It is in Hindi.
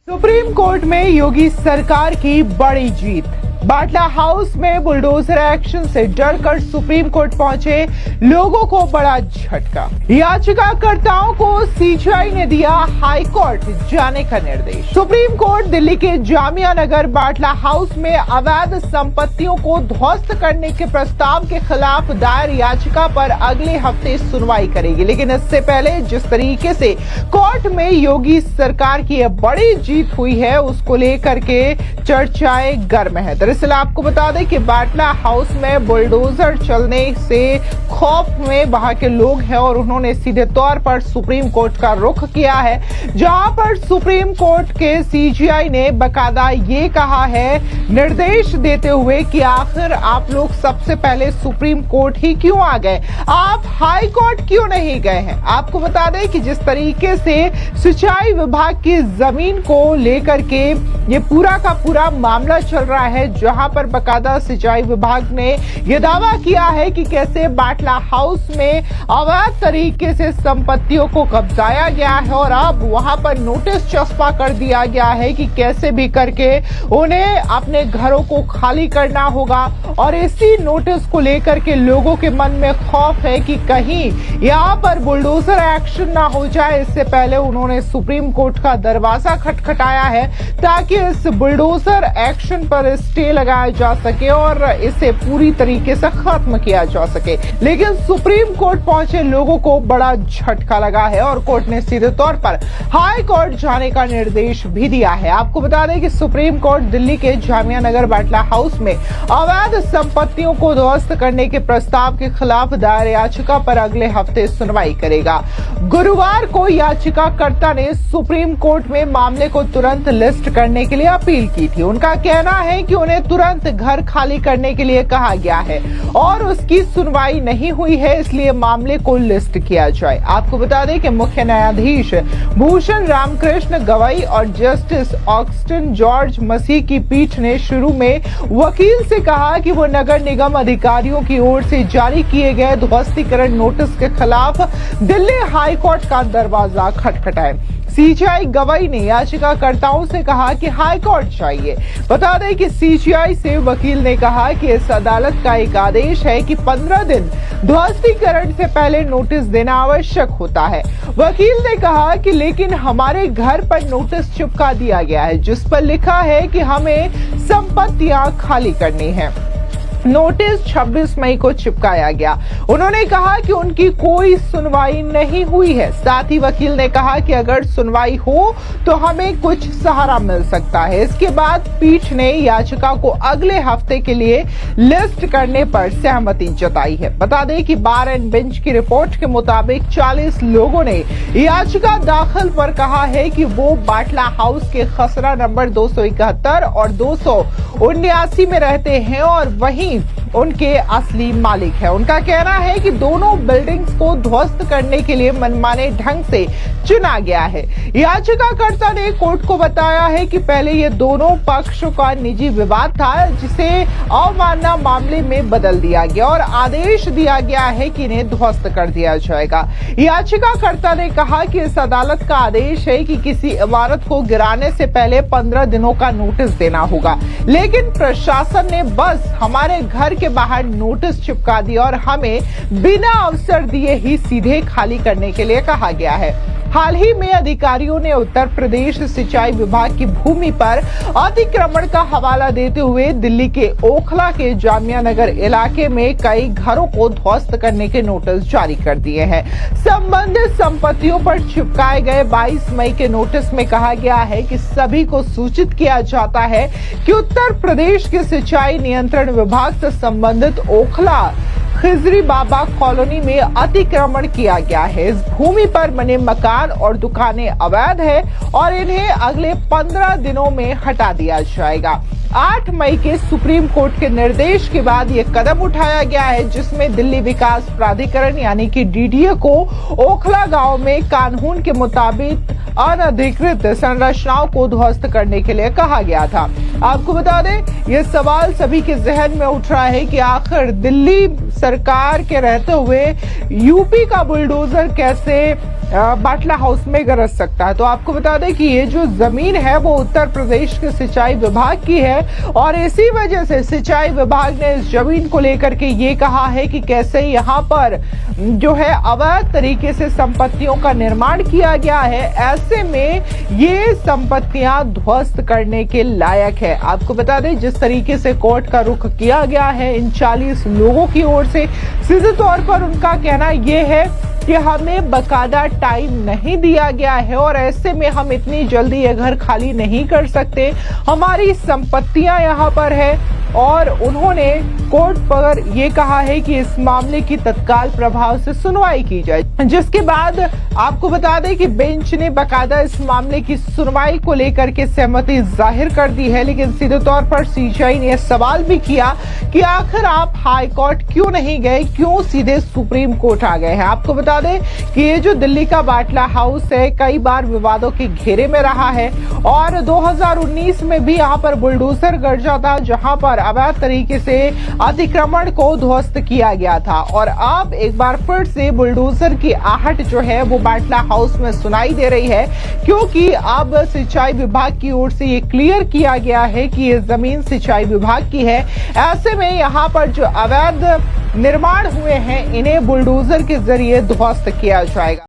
सुप्रीम कोर्ट में योगी सरकार की बड़ी जीत। बाटला हाउस में बुलडोजर एक्शन से डरकर सुप्रीम कोर्ट पहुंचे लोगों को बड़ा झटका। याचिकाकर्ताओं को सीजीआई ने दिया हाई कोर्ट जाने का निर्देश। सुप्रीम कोर्ट दिल्ली के जामिया नगर बाटला हाउस में अवैध संपत्तियों को ध्वस्त करने के प्रस्ताव के खिलाफ दायर याचिका पर अगले हफ्ते सुनवाई करेगी। लेकिन इससे पहले जिस तरीके से कोर्ट में योगी सरकार की यह बड़ी जीत हुई है, उसको लेकर के चर्चाएं गर्म है। दरअसल आपको बता दें कि बाटला हाउस में बुलडोजर चलने से खौफ में वहां के लोग हैं और उन्होंने सीधे तौर पर सुप्रीम कोर्ट का रुख किया है, जहां पर सुप्रीम कोर्ट के सीजीआई ने बकायदा ये कहा है, निर्देश देते हुए कि आखिर आप लोग सबसे पहले सुप्रीम कोर्ट ही क्यों आ गए, आप हाई कोर्ट क्यों नहीं गए हैं। आपको बता दें कि जिस तरीके से सिंचाई विभाग की जमीन को लेकर के ये पूरा का पूरा मामला चल रहा है, जहां पर बकायदा सिंचाई विभाग ने यह दावा किया है कि कैसे बाटला हाउस में अवैध तरीके से संपत्तियों को कब्जाया गया है और अब वहां पर नोटिस चस्पा कर दिया गया है कि कैसे भी करके उन्हें अपने घरों को खाली करना होगा। और इसी नोटिस को लेकर के लोगों के मन में खौफ है कि कहीं यहां पर बुलडोजर एक्शन ना हो जाए। इससे पहले उन्होंने सुप्रीम कोर्ट का दरवाजा खटखटाया है ताकि इस बुलडोजर एक्शन पर स्टे लगाया जा सके और इसे पूरी तरीके से खत्म किया जा सके। लेकिन सुप्रीम कोर्ट पहुंचे लोगों को बड़ा झटका लगा है और कोर्ट ने सीधे तौर पर हाई कोर्ट जाने का निर्देश भी दिया है। आपको बता दें कि सुप्रीम कोर्ट दिल्ली के जामिया नगर बाटला हाउस में अवैध संपत्तियों को ध्वस्त करने के प्रस्ताव के खिलाफ दायर याचिका पर अगले हफ्ते सुनवाई करेगा। गुरुवार को याचिकाकर्ता ने सुप्रीम कोर्ट में मामले को तुरंत लिस्ट करने के लिए अपील की थी। उनका कहना है कि उन्हें तुरंत घर खाली करने के लिए कहा गया है और उसकी सुनवाई नहीं हुई है, इसलिए मामले को लिस्ट किया जाए। आपको बता दें कि मुख्य न्यायाधीश भूषण रामकृष्ण गवई और जस्टिस ऑगस्टिन जॉर्ज मसीह की पीठ ने शुरू में वकील से कहा कि वो नगर निगम अधिकारियों की ओर से जारी किए गए ध्वस्तीकरण नोटिस के खिलाफ दिल्ली हाई कोर्ट का दरवाजा खटखटाए। सीजीआई गवई ने याचिकाकर्ताओं से कहा कि हाई कोर्ट चाहिए। बता दें कि सीजीआई से वकील ने कहा कि इस अदालत का एक आदेश है कि 15 दिन ध्वस्तीकरण से पहले नोटिस देना आवश्यक होता है। वकील ने कहा कि लेकिन हमारे घर पर नोटिस चिपका दिया गया है जिस पर लिखा है कि हमें संपत्तियां खाली करनी है। नोटिस 26 मई को चिपकाया गया। उन्होंने कहा कि उनकी कोई सुनवाई नहीं हुई है। साथ ही वकील ने कहा कि अगर सुनवाई हो तो हमें कुछ सहारा मिल सकता है। इसके बाद पीठ ने याचिका को अगले हफ्ते के लिए लिस्ट करने पर सहमति जताई है। बता दें कि बार एंड बेंच की रिपोर्ट के मुताबिक 40 लोगों ने याचिका दाखिल पर कहा है कि वो बाटला हाउस के खसरा नंबर 271 और 279 में रहते हैं और वहीं उनके असली मालिक है। उनका कहना है कि दोनों बिल्डिंग्स को ध्वस्त करने के लिए मनमाने ढंग से चुना गया है। याचिकाकर्ता ने कोर्ट को बताया है कि पहले ये दोनों पक्षों का निजी विवाद था, जिसे अवमानना मामले में बदल दिया गया और आदेश दिया गया है कि इन्हें ध्वस्त कर दिया जाएगा। याचिकाकर्ता ने कहा कि इस अदालत का आदेश है कि किसी इमारत को गिराने से पहले 15 दिनों का नोटिस देना होगा, लेकिन प्रशासन ने बस हमारे घर के बाहर नोटिस चिपका दिया और हमें बिना अवसर दिए ही सीधे खाली करने के लिए कहा गया है। हाल ही में अधिकारियों ने उत्तर प्रदेश सिंचाई विभाग की भूमि पर अतिक्रमण का हवाला देते हुए दिल्ली के ओखला के जामिया नगर इलाके में कई घरों को ध्वस्त करने के नोटिस जारी कर दिए हैं। संबंधित संपत्तियों पर चिपकाए गए 22 मई के नोटिस में कहा गया है कि सभी को सूचित किया जाता है कि उत्तर प्रदेश के सिंचाई नियंत्रण विभाग से संबंधित ओखला खिजरी बाबा कॉलोनी में अतिक्रमण किया गया है। इस भूमि पर बने मकान और दुकानें अवैध है और इन्हें अगले 15 दिनों में हटा दिया जाएगा। 8 मई के सुप्रीम कोर्ट के निर्देश के बाद ये कदम उठाया गया है, जिसमें दिल्ली विकास प्राधिकरण यानी कि डीडीए को ओखला गांव में कानून के मुताबिक अनधिकृत संरचनाओं को ध्वस्त करने के लिए कहा गया था। आपको बता दें, ये सवाल सभी के जहन में उठ रहा है कि आखिर दिल्ली सरकार के रहते हुए यूपी का बुलडोजर कैसे बाटला हाउस में गरज सकता है। तो आपको बता दें कि ये जो जमीन है वो उत्तर प्रदेश के सिंचाई विभाग की है और इसी वजह से सिंचाई विभाग ने इस जमीन को लेकर के ये कहा है कि कैसे यहाँ पर जो है अवैध तरीके से संपत्तियों का निर्माण किया गया है। ऐसे में ये संपत्तियां ध्वस्त करने के लायक है। आपको बता दें जिस तरीके से कोर्ट का रुख किया गया है इन 40 लोगों की ओर से, सीधे तौर पर उनका कहना यह है कि हमें बकायदा टाइम नहीं दिया गया है और ऐसे में हम इतनी जल्दी ये घर खाली नहीं कर सकते। हमारी संपत्तियां यहाँ पर है और उन्होंने कोर्ट पर यह कहा है कि इस मामले की तत्काल प्रभाव से सुनवाई की जाए, जिसके बाद आपको बता दें कि बेंच ने बकायदा इस मामले की सुनवाई को लेकर के सहमति जाहिर कर दी है। लेकिन सीधे तौर पर सीबीआई ने सवाल भी किया कि आखिर आप हाई कोर्ट क्यों नहीं गए, क्यों सीधे सुप्रीम कोर्ट आ गए हैं। आपको बता दें कि ये जो दिल्ली का बाटला हाउस है कई बार विवादों के घेरे में रहा है और 2019 में भी यहाँ पर बुलडोजर गरजा था जहां पर अवैध तरीके से अतिक्रमण को ध्वस्त किया गया था। और अब एक बार फिर से बुलडोजर की आहट जो है वो बाटला हाउस में सुनाई दे रही है, क्योंकि अब सिंचाई विभाग की ओर से ये क्लियर किया गया है कि ये जमीन सिंचाई विभाग की है। ऐसे में यहाँ पर जो अवैध निर्माण हुए हैं इन्हें बुलडोजर के जरिए ध्वस्त किया जाएगा।